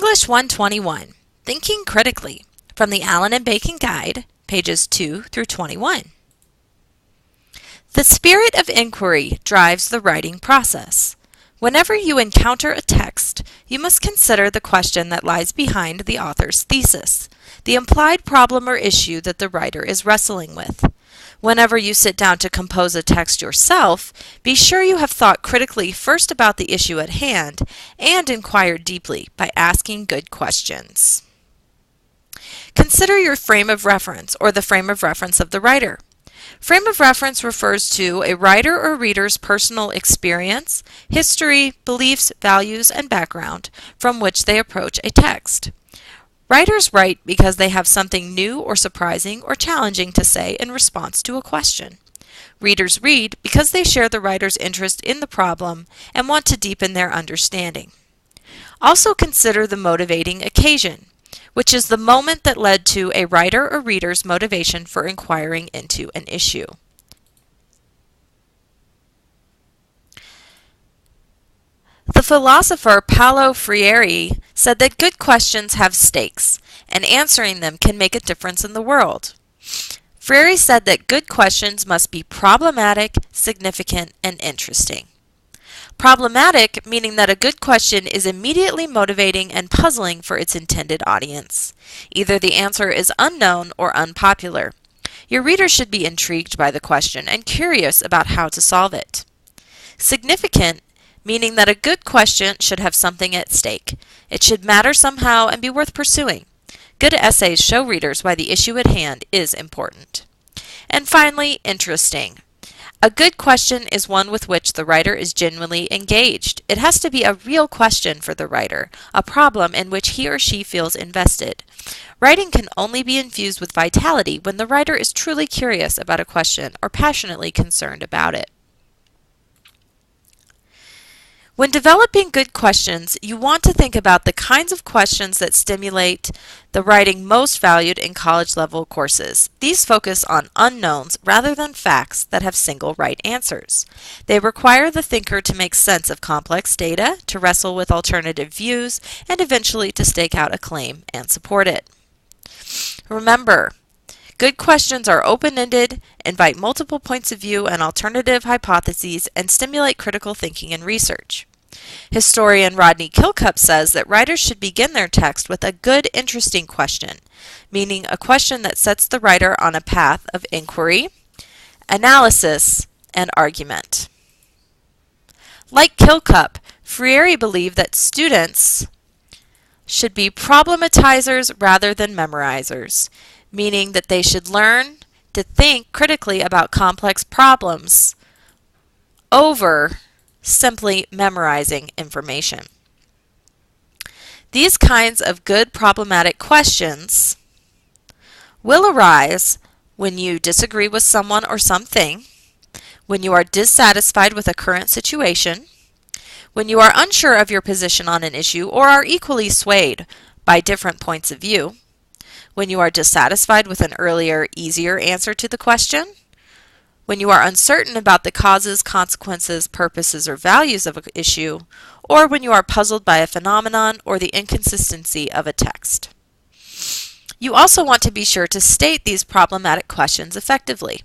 English 121, Thinking Critically, from the Allen and Bacon Guide, pages 2 through 21. The spirit of inquiry drives the writing process. Whenever you encounter a text, you must consider the question that lies behind the author's thesis, the implied problem or issue that the writer is wrestling with. Whenever you sit down to compose a text yourself, be sure you have thought critically first about the issue at hand and inquired deeply by asking good questions. Consider your frame of reference, or the frame of reference of the writer. Frame of reference refers to a writer or reader's personal experience, history, beliefs, values, and background from which they approach a text. Writers write because they have something new or surprising or challenging to say in response to a question. Readers read because they share the writer's interest in the problem and want to deepen their understanding. Also consider the motivating occasion, which is the moment that led to a writer or reader's motivation for inquiring into an issue. The philosopher Paulo Freire said that good questions have stakes, and answering them can make a difference in the world. Freire said that good questions must be problematic, significant, and interesting. Problematic, meaning that a good question is immediately motivating and puzzling for its intended audience. Either the answer is unknown or unpopular. Your reader should be intrigued by the question and curious about how to solve it. Significant, meaning that a good question should have something at stake. It should matter somehow and be worth pursuing. Good essays show readers why the issue at hand is important. And finally, interesting. A good question is one with which the writer is genuinely engaged. It has to be a real question for the writer, a problem in which he or she feels invested. Writing can only be infused with vitality when the writer is truly curious about a question or passionately concerned about it. When developing good questions, you want to think about the kinds of questions that stimulate the writing most valued in college-level courses. These focus on unknowns rather than facts that have single right answers. They require the thinker to make sense of complex data, to wrestle with alternative views, and eventually to stake out a claim and support it. Remember, good questions are open-ended, invite multiple points of view and alternative hypotheses, and stimulate critical thinking and research. Historian Rodney Kilcup says that writers should begin their text with a good, interesting question, meaning a question that sets the writer on a path of inquiry, analysis, and argument. Like Kilcup, Freire believed that students should be problematizers rather than memorizers, meaning that they should learn to think critically about complex problems over simply memorizing information. These kinds of good problematic questions will arise when you disagree with someone or something, when you are dissatisfied with a current situation, when you are unsure of your position on an issue or are equally swayed by different points of view, when you are dissatisfied with an earlier, easier answer to the question, when you are uncertain about the causes, consequences, purposes, or values of an issue, or when you are puzzled by a phenomenon or the inconsistency of a text. You also want to be sure to state these problematic questions effectively.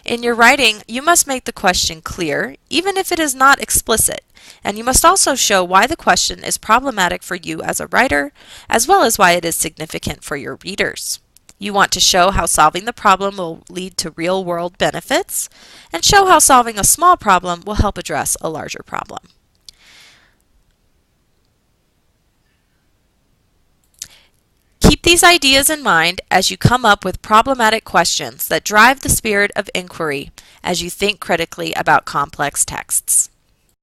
In your writing, you must make the question clear, even if it is not explicit, and you must also show why the question is problematic for you as a writer, as well as why it is significant for your readers. You want to show how solving the problem will lead to real-world benefits, and show how solving a small problem will help address a larger problem. Keep these ideas in mind as you come up with problematic questions that drive the spirit of inquiry as you think critically about complex texts.